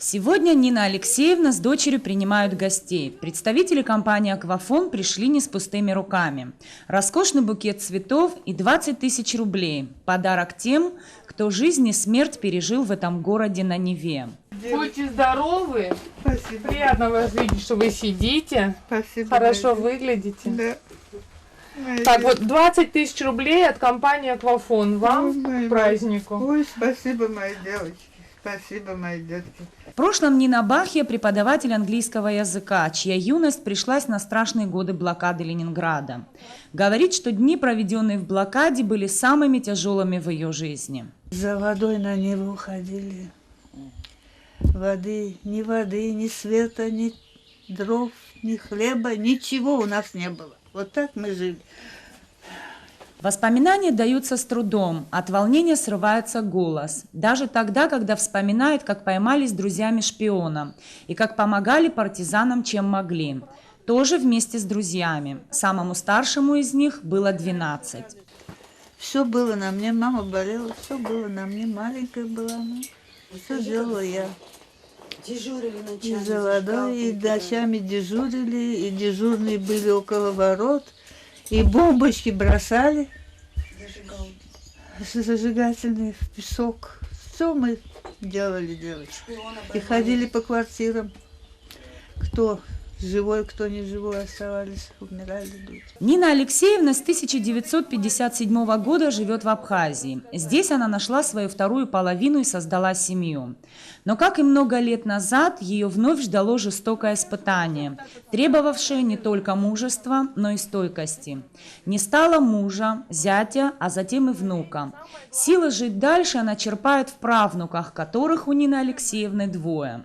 Сегодня Нина Алексеевна с дочерью принимают гостей. Представители компании «Аквафон» пришли не с пустыми руками. Роскошный букет цветов и 20 тысяч рублей. Подарок тем, кто жизнь и смерть пережил в этом городе на Неве. Будьте здоровы. Спасибо. Приятно вас видеть, что вы сидите. Спасибо. Хорошо Майя. выглядите. Да. Так, вот 20 тысяч рублей от компании «Аквафон» вам к празднику. Ой, спасибо, мои девочки. Спасибо, мои детки. В прошлом Нина Бахья – преподаватель английского языка, чья юность пришлась на страшные годы блокады Ленинграда. Говорит, что дни, проведенные в блокаде, были самыми тяжелыми в ее жизни. За водой на Неву ходили. Воды, ни света, ни дров, ни хлеба, ничего у нас не было. Вот так мы жили. Воспоминания даются с трудом, от волнения срывается голос. Даже тогда, когда вспоминают, как поймали с друзьями шпиона и как помогали партизанам, чем могли. Тоже вместе с друзьями. Самому старшему из них было 12. Все было на мне, мама болела, все было на мне, маленькая была она. Все делала я. Дежурили ночами. И за водой, и ночами дежурили, и дежурные были около ворот, и бомбочки бросали. Зажигательные в песок. Все мы делали, девочки. И ходили по квартирам. Кто живой, кто не живой, оставались, умирали люди. Нина Алексеевна с 1957 года живет в Абхазии. Здесь она нашла свою вторую половину и создала семью. Но, как и много лет назад, ее вновь ждало жестокое испытание, требовавшее не только мужества, но и стойкости. Не стало мужа, зятя, а затем и внука. Силы жить дальше она черпает в правнуках, которых у Нины Алексеевны двое.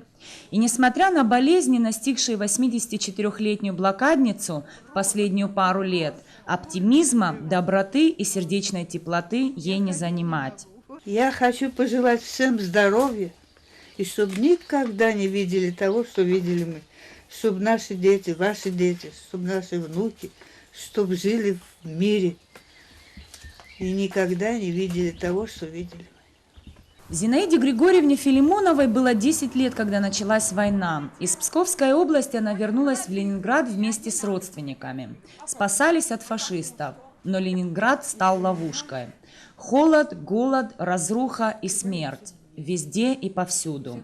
И несмотря на болезни, настигшие 84-летнюю блокадницу в последнюю пару лет, оптимизма, доброты и сердечной теплоты ей не занимать. Я хочу пожелать всем здоровья, и чтобы никогда не видели того, что видели мы. Чтобы наши дети, ваши дети, чтобы наши внуки, чтобы жили в мире и никогда не видели того, что видели. Зинаиде Григорьевне Филимоновой было 10 лет, когда началась война. Из Псковской области она вернулась в Ленинград вместе с родственниками. Спасались от фашистов, но Ленинград стал ловушкой. Холод, голод, разруха и смерть. Везде и повсюду.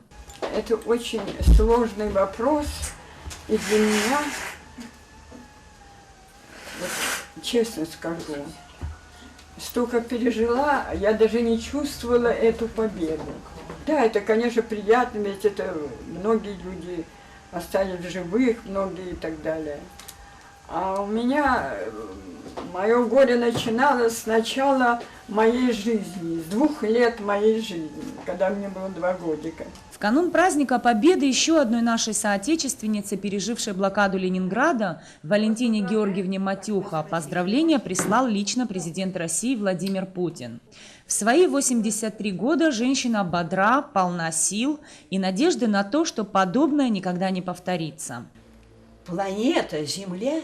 Это очень сложный вопрос. И для меня, вот, честно скажу, столько пережила, я даже не чувствовала эту победу. Да, это, конечно, приятно, ведь это многие люди остались в живых, многие и так далее. А у меня мое горе начиналось с начала моей жизни, с 2 лет моей жизни, когда мне было 2 годика. В канун праздника Победы еще одной нашей соотечественнице, пережившей блокаду Ленинграда, Валентине Георгиевне Матюха, поздравления прислал лично президент России Владимир Путин. В свои 83 года женщина бодра, полна сил и надежды на то, что подобное никогда не повторится. Планета Земля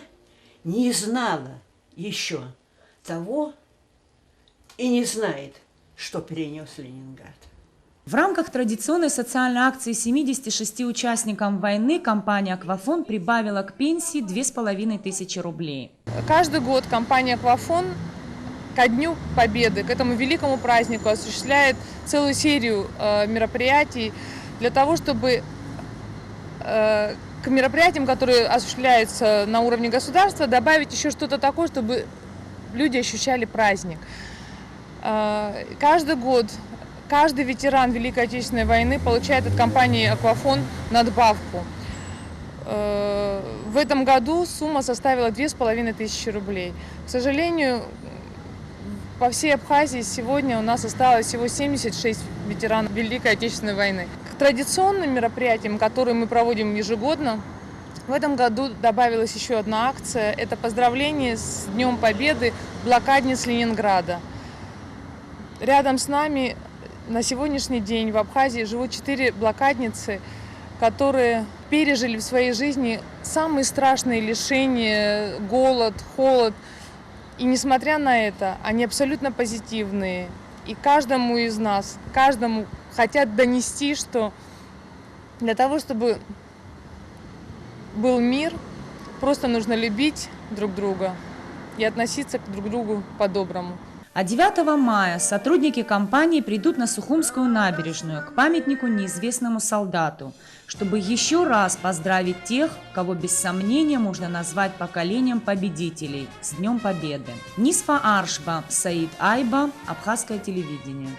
не знала еще того и не знает, что перенес Ленинград. В рамках традиционной социальной акции 76 участникам войны компания «Аквафон» прибавила к пенсии 2500 рублей. Каждый год компания «Аквафон» ко Дню Победы, к этому великому празднику осуществляет целую серию мероприятий для того, чтобы к мероприятиям, которые осуществляются на уровне государства, добавить еще что-то такое, чтобы люди ощущали праздник. Каждый год каждый ветеран Великой Отечественной войны получает от компании «Аквафон» надбавку. В этом году сумма составила 2500 рублей. К сожалению, по всей Абхазии сегодня у нас осталось всего 76 ветеранов Великой Отечественной войны. К традиционным мероприятиям, которые мы проводим ежегодно, в этом году добавилась еще одна акция. Это поздравление с Днем Победы блокадниц Ленинграда. Рядом с нами на сегодняшний день в Абхазии живут 4 блокадницы, которые пережили в своей жизни самые страшные лишения, голод, холод. И несмотря на это, они абсолютно позитивные. И каждому из нас, каждому хотят донести, что для того, чтобы был мир, просто нужно любить друг друга и относиться друг к другу по-доброму. А 9 мая сотрудники компании придут на Сухумскую набережную к памятнику неизвестному солдату, чтобы еще раз поздравить тех, кого без сомнения можно назвать поколением победителей с Днем Победы. Нисфа Аршба, Саид Айба, Абхазское телевидение.